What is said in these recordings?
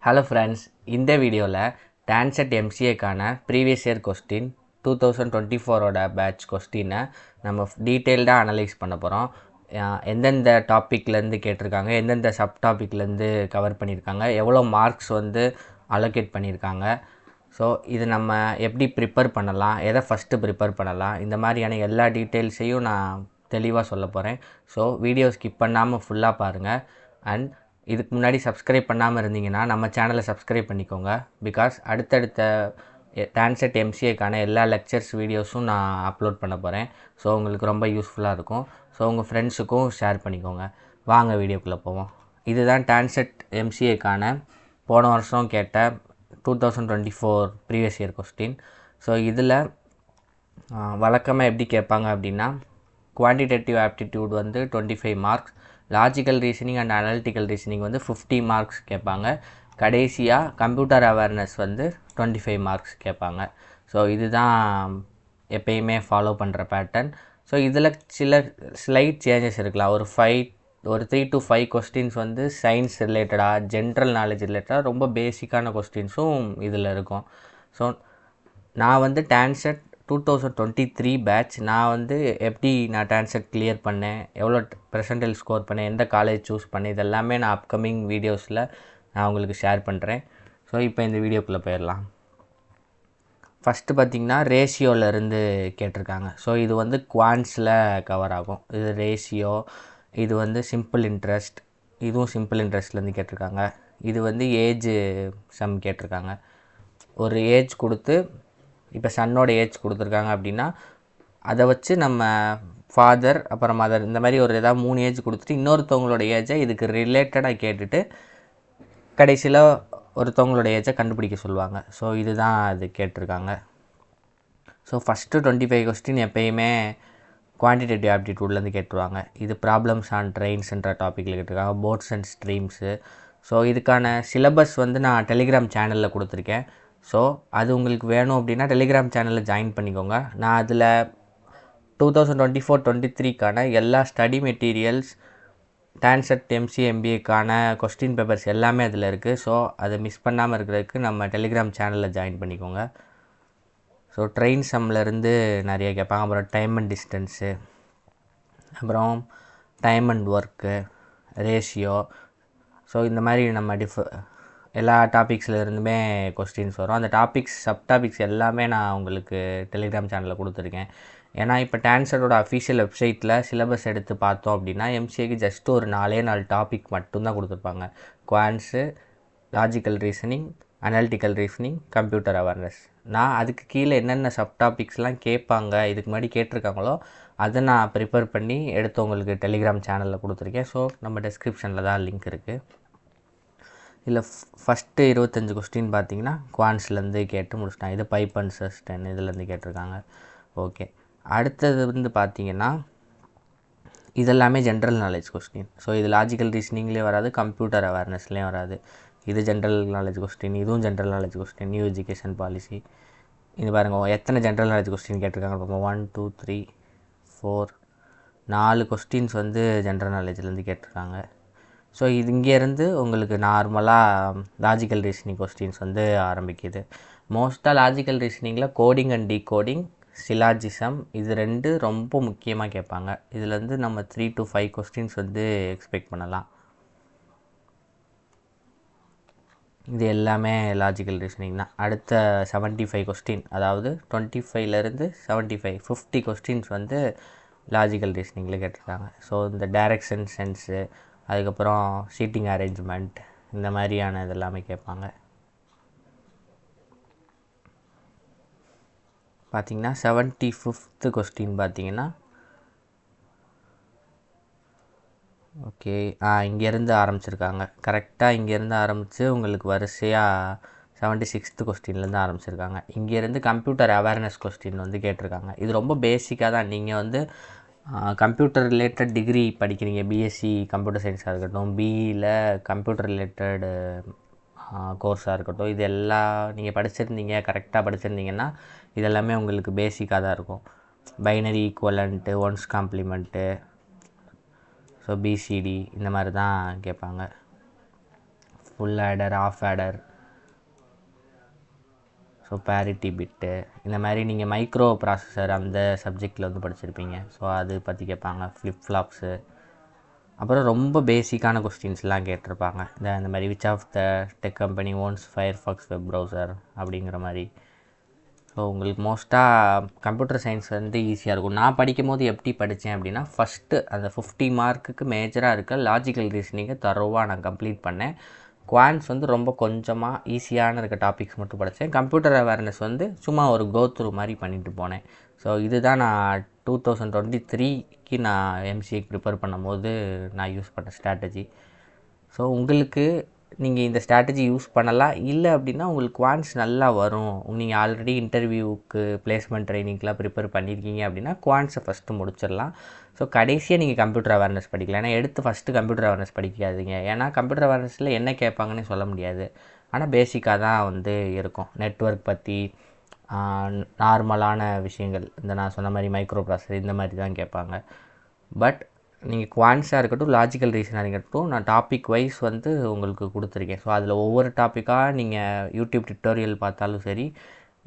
Hello friends, இந்த வீடியோவில் டான்செட் எம்சிஏக்கான ப்ரீவியஸ் இயர் கொஸ்டின் 2024ஓட பேட்ச் கொஸ்டினை நம்ம டீட்டெயில்டாக அனலைஸ் பண்ண போகிறோம். எந்தெந்த டாப்பிக்லேருந்து கேட்டிருக்காங்க, எந்தெந்த சப் டாப்பிக்லேருந்து கவர் பண்ணியிருக்காங்க, எவ்வளோ மார்க்ஸ் அலோகேட் பண்ணியிருக்காங்க. ஸோ இது நம்ம எப்படி ப்ரிப்பேர் பண்ணலாம், எதை ஃபஸ்ட்டு ப்ரிப்பேர் பண்ணலாம், இந்த மாதிரியான எல்லா டீட்டெயில்ஸையும் நான் தெளிவாக சொல்ல போகிறேன். ஸோ வீடியோ ஸ்கிப் பண்ணாமல் ஃபுல்லாக பாருங்கள். அண்ட் இதுக்கு முன்னாடி சப்ஸ்கிரைப் பண்ணாமல் இருந்தீங்கன்னா நம்ம சேனலை சப்ஸ்கிரைப் பண்ணிக்கோங்க. பிகாஸ் அடுத்தடுத்த டான்செட் எம்சிஏக்கான எல்லா லெக்சர்ஸ் வீடியோஸும் நான் அப்லோட் பண்ண போகிறேன். ஸோ உங்களுக்கு ரொம்ப யூஸ்ஃபுல்லாக இருக்கும். ஸோ உங்கள் ஃப்ரெண்ட்ஸுக்கும் ஷேர் பண்ணிக்கோங்க. வாங்க வீடியோக்குள்ளே போவோம். இதுதான் டான்செட் எம்சிஏக்கான போன வருஷம் கேட்ட 2024 ப்ரீவியஸ் இயர் கொஸ்டின். ஸோ இதில் வழக்கமாக எப்படி கேட்பாங்க அப்படின்னா, quantitative aptitude 25 marks, logical reasoning and analytical reasoning 50 marks கேட்பாங்க. கடைசியாக கம்ப்யூட்டர் அவேர்னஸ் 25 மார்க்ஸ் கேட்பாங்க. ஸோ இதுதான் எப்பயுமே ஃபாலோ பண்ணுற பேட்டர்ன். ஸோ இதில் சில ஸ்லைட் சேஞ்சஸ் இருக்கலாம். ஒரு 3 to 5 கொஸ்டின்ஸ் சயின்ஸ் ரிலேட்டடாக, ஜென்ரல் நாலேஜ் ரிலேட்டடாக ரொம்ப பேசிக்கான கொஸ்டின்ஸும் இதில் இருக்கும். ஸோ நான் டான்செட் 2023 பேட்ச் நான் எப்படி டான்செட் கிளியர் பண்ணேன், எவ்வளோ பெர்சன்டேஜ் ஸ்கோர் பண்ணேன், எந்த காலேஜ் சூஸ் பண்ணேன், இதெல்லாமே நான் அப்கமிங் வீடியோஸில் நான் உங்களுக்கு ஷேர் பண்ணுறேன். ஸோ இப்போ இந்த வீடியோக்குள்ளே போயிடலாம். ஃபஸ்ட்டு பார்த்திங்கன்னா ரேஷியோவிலேருந்து கேட்டிருக்காங்க. ஸோ இது குவான்ஸில் கவர் ஆகும். இது ரேஷியோ, இது சிம்பிள் இன்ட்ரெஸ்ட், இதுவும் சிம்பிள் இன்ட்ரெஸ்ட்லேருந்து கேட்டிருக்காங்க. இது ஏஜ் சம் கேட்டிருக்காங்க. ஒரு ஏஜ் கொடுத்து, இப்போ சன்னோட ஏஜ் கொடுத்துருக்காங்க அப்படின்னா அதை வச்சு நம்ம ஃபாதர் அப்புறம் மதர் இந்த மாதிரி ஏதாவது 3 ஏஜ் கொடுத்துட்டு இன்னொருத்தவங்களோட ஏஜை இதுக்கு ரிலேட்டடாக கேட்டுட்டு கடைசியில் ஒருத்தவங்களோட ஏஜை கண்டுபிடிக்க சொல்லுவாங்க. ஸோ இதுதான் அது கேட்டிருக்காங்க. ஸோ ஃபஸ்ட்டு 25 கொஸ்டின் எப்பயுமே குவான்டிடேட்டிவ் ஆப்டிடியூட்லேருந்து கேட்டுருவாங்க. இது ப்ராப்ளம்ஸ் ஆன் ட்ரெயின்ஸ்ன்ற டாப்பிக்கில் கேட்டிருக்காங்க, போட்ஸ் அண்ட் ஸ்ட்ரீம்ஸு. ஸோ இதுக்கான சிலபஸ் நான் டெலிகிராம் சேனலில் கொடுத்துருக்கேன். ஸோ அது உங்களுக்கு வேணும் அப்படின்னா டெலிகிராம் சேனலில் ஜாயின் பண்ணிக்கோங்க. நான் அதில் 2024-23க்கான எல்லா ஸ்டடி மெட்டீரியல்ஸ், டான்செட் எம்சிஏ எம்பிஏக்கான கொஸ்டின் பேப்பர்ஸ் எல்லாமே அதில் இருக்குது. ஸோ அதை மிஸ் பண்ணாமல் இருக்கிறதுக்கு நம்ம டெலிகிராம் சேனலில் ஜாயின் பண்ணிக்கோங்க. ஸோ ட்ரெயின் சம்லேருந்து நிறைய கேட்பாங்க. அப்புறம் டைம் அண்ட் டிஸ்டன்ஸு, அப்புறம் time and work, ratio. So இந்த மாதிரி நம்ம எல்லா டாபிக்ஸில் இருந்துமே கொஸ்டின்ஸ் வரும். அந்த டாபிக்ஸ், சப் டாபிக்ஸ் எல்லாமே நான் உங்களுக்கு டெலிகிராம் சேனலில் கொடுத்துருக்கேன். ஏன்னா இப்போ டான்செட்டோட அஃபிஷியல் வெப்சைட்டில் சிலபஸ் எடுத்து பார்த்தோம் அப்படின்னா எம்சிஏக்கு ஜஸ்ட் ஒரு 4 டாபிக் மட்டும்தான் கொடுத்துருப்பாங்க. Quants, logical reasoning, analytical reasoning, computer awareness. நான் அதுக்கு கீழே என்னென்ன சப் டாபிக்ஸ்லாம் கேட்பாங்க, இதுக்கு முன்னாடி கேட்டிருக்காங்களோ அதை நான் ப்ரிப்பேர் பண்ணி எடுத்து உங்களுக்கு டெலிகிராம் சேனலில் கொடுத்துருக்கேன். ஸோ நம்ம டிஸ்கிரிப்ஷனில் தான் லிங்க் இருக்குது. இதில் ஃபஸ்ட்டு 25 கொஸ்டின் பார்த்திங்கன்னா குவான்ஸ்லேருந்து கேட்டு முடிச்சிட்டாங்க. இது பைப் அண்ட் சஸ்டென் இதுலேருந்து கேட்டிருக்காங்க. ஓகே, அடுத்தது பார்த்திங்கன்னா இதெல்லாமே ஜென்ரல் நாலேஜ் கொஸ்டின். ஸோ இது லாஜிக்கல் ரீசனிங்லேயும் வராது, கம்ப்யூட்டர் அவேர்னஸ்லேயும் வராது. இது ஜென்ரல் நாலேஜ் கொஸ்டின், இதுவும் general knowledge question. New education policy. இது பாருங்கள் எத்தனை ஜென்ரல் நாலேஜ் கொஸ்டின் கேட்டிருக்காங்க பார்ப்போம். 1 2 3 4 4 கொஸ்டின்ஸ் ஜென்ரல் நாலேஜ்லேருந்து கேட்டிருக்காங்க. ஸோ இது இங்கேருந்து உங்களுக்கு நார்மலாக லாஜிக்கல் ரீசனிங் கொஸ்டின்ஸ் ஆரம்பிக்குது. மோஸ்ட்டாக லாஜிக்கல் ரீசனிங்கில் கோடிங் அண்ட் டீகோடிங், சிலாஜிசம், இது 2 ரொம்ப முக்கியமாக கேட்பாங்க. இதுலேருந்து நம்ம 3 to 5 கொஸ்டின்ஸ் எக்ஸ்பெக்ட் பண்ணலாம். இது எல்லாமே லாஜிக்கல் ரீசனிங் தான். அடுத்த 75 கொஸ்டின், அதாவது 25லேருந்து 75 50 கொஸ்டின்ஸ் லாஜிக்கல் ரீசனிங்கில் கேட்டிருக்காங்க. ஸோ இந்த டைரக்ஷன் சென்ஸு, அதுக்கப்புறம் சீட்டிங் அரேஞ்ச்மெண்ட், இந்த மாதிரியான இதெல்லாமே கேட்பாங்க. பார்த்திங்கன்னா 75th கொஸ்டின் பார்த்திங்கன்னா ஓகே, இங்கேருந்து ஆரம்பிச்சிருக்காங்க. கரெக்டாக இங்கேருந்து ஆரம்பித்து உங்களுக்கு வரிசையாக 76th கொஸ்டின்லேருந்து ஆரம்பிச்சிருக்காங்க. இங்கேருந்து கம்ப்யூட்டர் அவேர்னஸ் கொஸ்டின் கேட்டிருக்காங்க. இது ரொம்ப பேசிக்காக தான். நீங்கள் கம்ப்யூட்டர் ரிலேட்டட் டிகிரி படிக்கிறீங்க, பிஎஸ்சி கம்ப்யூட்டர் சயின்ஸாக இருக்கட்டும், பிஇயில் கம்ப்யூட்டர் ரிலேட்டடு கோர்ஸாக இருக்கட்டும், இது எல்லாம் நீங்கள் படிச்சிருந்தீங்க, கரெக்டாக படிச்சிருந்தீங்கன்னா இதெல்லாமே உங்களுக்கு பேசிக்காக தான் இருக்கும். Binary equivalent, ones complement, so BCD இந்த மாதிரி தான் கேட்பாங்க. Full adder, half adder, so parity bit, இந்த மாதிரி நீங்கள் மைக்ரோ ப்ராசஸர் அந்த சப்ஜெக்டில் வந்து படிச்சிருப்பீங்க. ஸோ அது பற்றி கேட்பாங்க. ஃப்ளிப் ஃப்ளாப்ஸு, அப்புறம் ரொம்ப பேசிக்கான கொஸ்டின்ஸ்லாம் கேட்டிருப்பாங்க. இந்த மாதிரி which of the tech company owns Firefox web browser அப்படிங்கிற மாதிரி. ஸோ உங்களுக்கு மோஸ்ட்டாக கம்ப்யூட்டர் சயின்ஸ் வந்து ஈஸியாக இருக்கும். நான் படிக்கும் போது எப்படி படித்தேன் அப்படின்னா, ஃபஸ்ட்டு அந்த 50 மார்க்குக்கு மேஜராக இருக்க லாஜிக்கல் ரீசனிங்கை தரோவாக நான் கம்ப்ளீட் பண்ணேன். குவான்ஸ் வந்து ரொம்ப கொஞ்சமாக ஈஸியான இருக்க டாபிக்ஸ் மட்டும் படித்தேன். கம்ப்யூட்டர் அவேர்னஸ் வந்து சும்மா ஒரு கோத்ரூ மாதிரி பண்ணிட்டு போனேன். ஸோ இதுதான் நான் 2023க்கு நான் எம்சிஏக்கு ப்ரிப்பேர் பண்ணும்போது நான் யூஸ் பண்ண ஸ்ட்ராட்டஜி. ஸோ உங்களுக்கு நீங்கள் இந்த ஸ்ட்ராட்டஜி யூஸ் பண்ணலாம். இல்லை அப்படின்னா உங்களுக்கு குவான்ஸ் நல்லா வரும், நீங்கள் ஆல்ரெடி இன்டர்வியூக்கு பிளேஸ்மெண்ட் ட்ரைனிங்க்கெலாம் ப்ரிப்பேர் பண்ணியிருக்கீங்க அப்படின்னா குவான்ஸை ஃபஸ்ட்டு முடிச்சிடலாம். ஸோ கடைசியாக நீங்கள் கம்ப்யூட்டர் அவேர்னஸ் படிக்கலாம். ஏன்னா எடுத்து ஃபஸ்ட்டு கம்ப்யூட்டர் அவேர்னஸ் படிக்காதீங்க. ஏன்னா கம்ப்யூட்டர் அவேர்னஸில் என்ன கேட்பாங்கன்னு சொல்ல முடியாது. ஆனால் பேசிக்காக தான் வந்து இருக்கும். நெட்வொர்க் பற்றி, நார்மலான விஷயங்கள், இந்த நான் சொன்ன மாதிரி மைக்ரோ ப்ராசஸர் இந்த மாதிரி தான் கேட்பாங்க. பட் நீங்கள் குவான்ஸாக இருக்கட்டும், லாஜிக்கல் ரீசனாக இருக்கட்டும், நான் டாபிக் வைஸ் வந்து உங்களுக்கு கொடுத்துருக்கேன். ஸோ அதில் ஒவ்வொரு டாப்பிக்காக நீங்கள் யூடியூப் டியூட்டோரியல் பார்த்தாலும் சரி,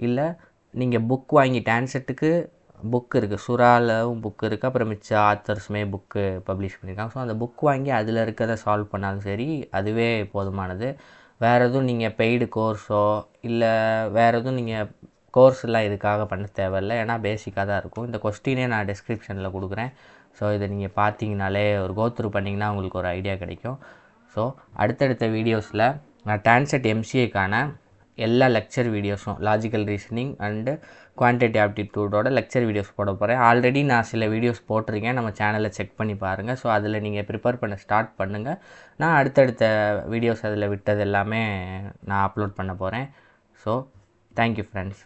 இல்லை நீங்கள் புக் வாங்கி டான்செட்டுக்கு புக் இருக்குது, சுறாலும் புக் இருக்குது, அப்புறம் மிச்ச ஆத்தர்ஸுமே புக்கு பப்ளிஷ் பண்ணியிருக்காங்க. ஸோ அந்த புக் வாங்கி அதில் இருக்கிறத சால்வ் பண்ணாலும் சரி, அதுவே போதுமானது. வேறு எதுவும் நீங்கள் பெய்டு கோர்ஸோ இல்லை வேறு எதுவும் நீங்கள் கோர்ஸ்லாம் இதுக்காக பண்ண தேவையில்லை. ஏன்னா பேசிக்காக தான் இருக்கும். இந்த கொஸ்டினே நான் டிஸ்கிரிப்ஷனில் கொடுக்குறேன். ஸோ இதை நீங்கள் பார்த்தீங்கனாலே ஒரு கோத்ரூ பண்ணிங்கன்னா உங்களுக்கு ஒரு ஐடியா கிடைக்கும். ஸோ அடுத்தடுத்த வீடியோஸில் நான் டான்செட் எம்சிஏக்கான எல்லா லெக்சர் வீடியோஸும், லாஜிக்கல் ரீசனிங் அண்டு குவான்டிட்டி ஆப்டிடியூடோட லெக்சர் வீடியோஸ் போட போகிறேன். ஆல்ரெடி நான் சில வீடியோஸ் போட்டிருக்கேன், நம்ம சேனலில் செக் பண்ணி பாருங்கள். ஸோ அதில் நீங்கள் ப்ரிப்பேர் பண்ண ஸ்டார்ட் பண்ணுங்கள். நான் அடுத்தடுத்த வீடியோஸ் அதில் விட்டது எல்லாமே நான் அப்லோட் பண்ண போகிறேன். So thank you friends.